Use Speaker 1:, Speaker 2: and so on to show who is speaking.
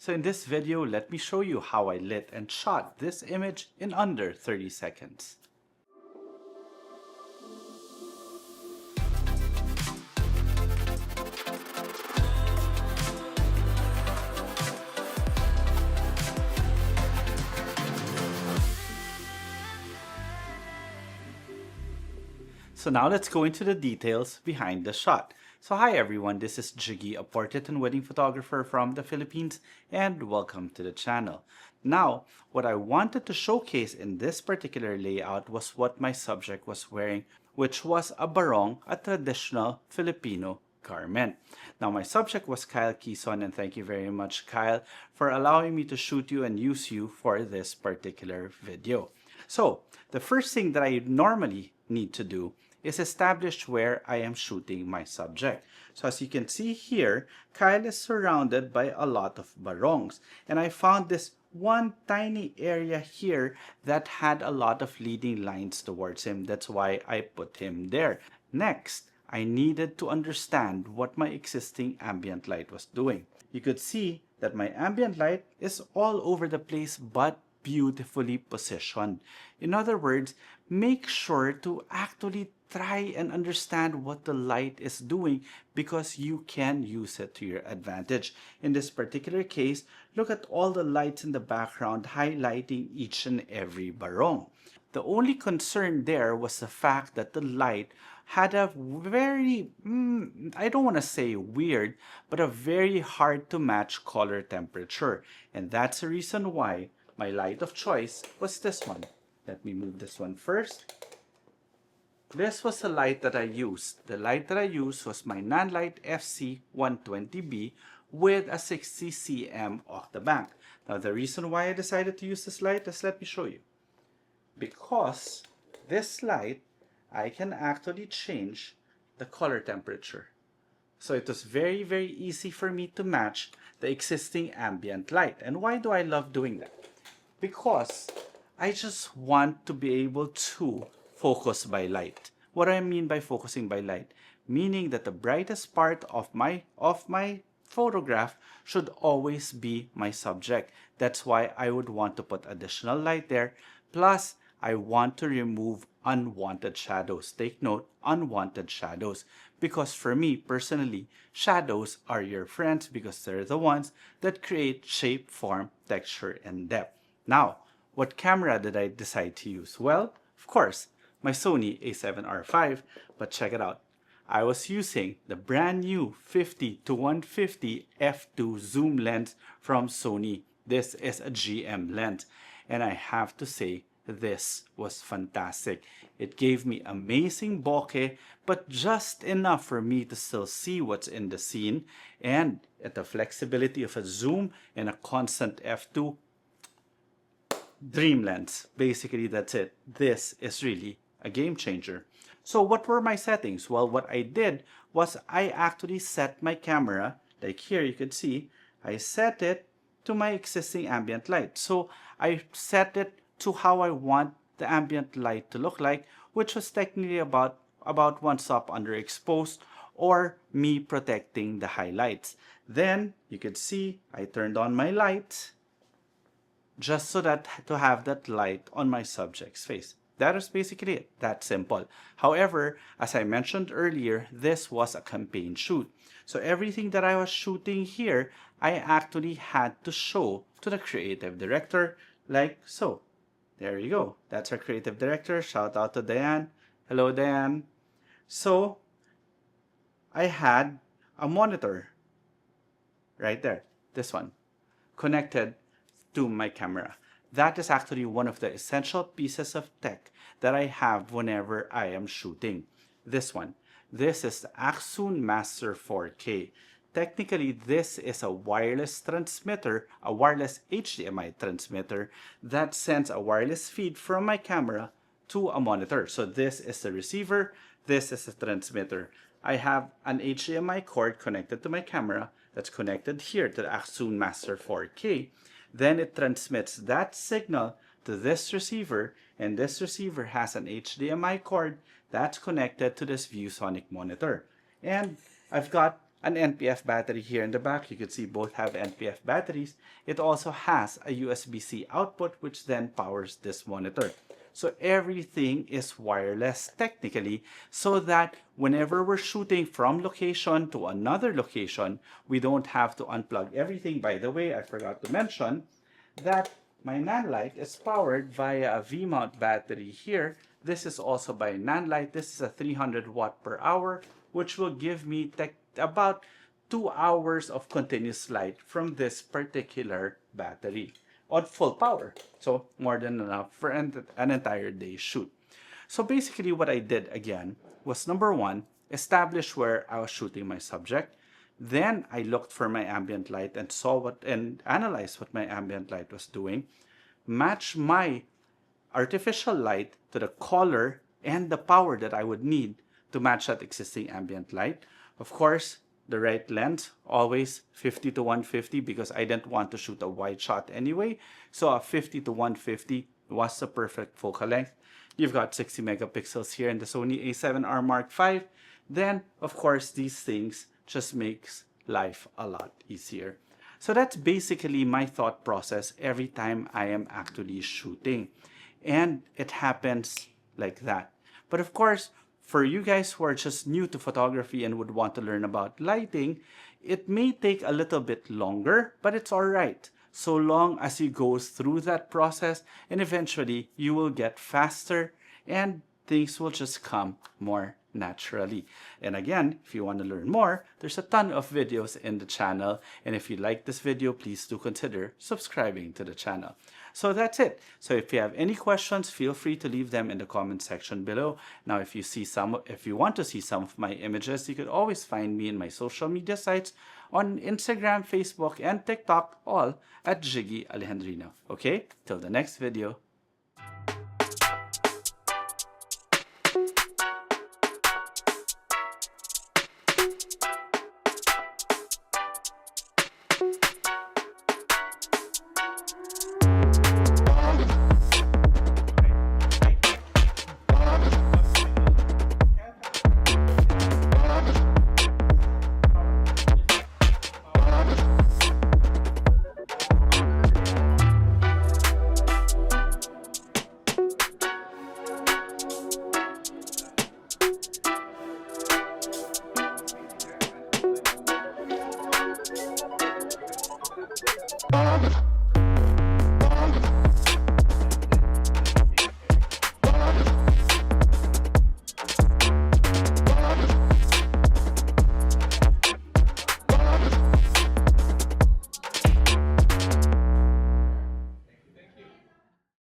Speaker 1: So in this video, let me show you how I lit and shot this image in under 30 seconds. So now let's go into the details behind the shot. So hi everyone, this is Jiggie, a portrait and wedding photographer from the Philippines, and welcome to the channel. Now, what I wanted to showcase in this particular layout was what my subject was wearing, which was a barong, a traditional Filipino garment. Now, my subject was Mikyle Quizon, and thank you very much, Kyle, for allowing me to shoot you and use you for this particular video. So, the first thing that I normally need to do is establish where I am shooting my subject. So as you can see here, Kyle is surrounded by a lot of barongs, and I found this one tiny area here that had a lot of leading lines towards him. That's why I put him there. Next, I needed to understand what my existing ambient light was doing. You could see that my ambient light is all over the place but beautifully positioned. In other words, make sure to actually try and understand what the light is doing because you can use it to your advantage. In this particular case, look at all the lights in the background highlighting each and every barong. The only concern there was the fact that the light had a very, I don't want to say weird, but a very hard to match color temperature. And that's the reason why my light of choice was this one. Let me move this one first. This was the light that I used. The light that I used was my Nanlite FC120B with a 60 cm off the bank. Now the reason why I decided to use this light is, let me show you. Because this light, I can actually change the color temperature. So it was very, very easy for me to match the existing ambient light. And why do I love doing that? Because I just want to be able to focus by light. What do I mean by focusing by light? Meaning that the brightest part of my photograph should always be my subject. That's why I would want to put additional light there. Plus, I want to remove unwanted shadows. Take note, unwanted shadows. Because for me, personally, shadows are your friends because they're the ones that create shape, form, texture, and depth. Now, what camera did I decide to use? Well, of course, my Sony a7R5, but check it out. I was using the brand new 50-150 f2 zoom lens from Sony. This is a GM lens, and I have to say, this was fantastic. It gave me amazing bokeh, but just enough for me to still see what's in the scene, and at the flexibility of a zoom and a constant f2, dream lens. Basically, that's it. This is really a game changer. So what were my settings? Well, what I did was I actually set my camera, like here you could see, I set it to my existing ambient light. So I set it to how I want the ambient light to look like, which was technically about one stop underexposed, or me protecting the highlights. Then you could see I turned on my light just so that to have that light on my subject's face. That is basically it. That simple. However, as I mentioned earlier, this was a campaign shoot. So everything that I was shooting here, I actually had to show to the creative director like so. There you go. That's our creative director. Shout out to Diane. Hello, Diane. So I had a monitor right there, this one, connected to my camera. That is actually one of the essential pieces of tech that I have whenever I am shooting. This one. This is the Axon Master 4K. Technically, this is a wireless transmitter, a wireless HDMI transmitter that sends a wireless feed from my camera to a monitor. So this is the receiver, this is the transmitter. I have an HDMI cord connected to my camera that's connected here to the Axon Master 4K. Then it transmits that signal to this receiver, and this receiver has an HDMI cord that's connected to this ViewSonic monitor. And I've got an NPF battery here in the back. You can see both have NPF batteries. It also has a USB-C output, which then powers this monitor. So everything is wireless technically, so that whenever we're shooting from location to another location, we don't have to unplug everything. By the way, I forgot to mention that my Nanlite is powered via a V-mount battery here. This is also by Nanlite. This is a 300 watt per hour, which will give me about 2 hours of continuous light from this particular battery on full power. So more than enough for an entire day shoot. So basically what I did again was, number one, establish where I was shooting my subject. Then I looked for my ambient light and analyzed what my ambient light was doing. Match my artificial light to the color and the power that I would need to match that existing ambient light. Of course, the right lens, always 50 to 150, because I didn't want to shoot a wide shot anyway. So a 50 to 150 was the perfect focal length. You've got 60 megapixels here in the Sony a7R Mark V. Then, of course, these things just makes life a lot easier. So that's basically my thought process every time I am actually shooting. And it happens like that. But of course, for you guys who are just new to photography and would want to learn about lighting, it may take a little bit longer, but it's all right, so long as you go through that process, and eventually you will get faster and things will just come more naturally. And again, if you want to learn more, there's a ton of videos in the channel. And if you like this video, please do consider subscribing to the channel. So that's it. So if you have any questions, feel free to leave them in the comment section below. Now, if you want to see some of my images, you could always find me in my social media sites on Instagram, Facebook, and TikTok, all at Jiggie Alejandrino. Okay, till the next video. Oh.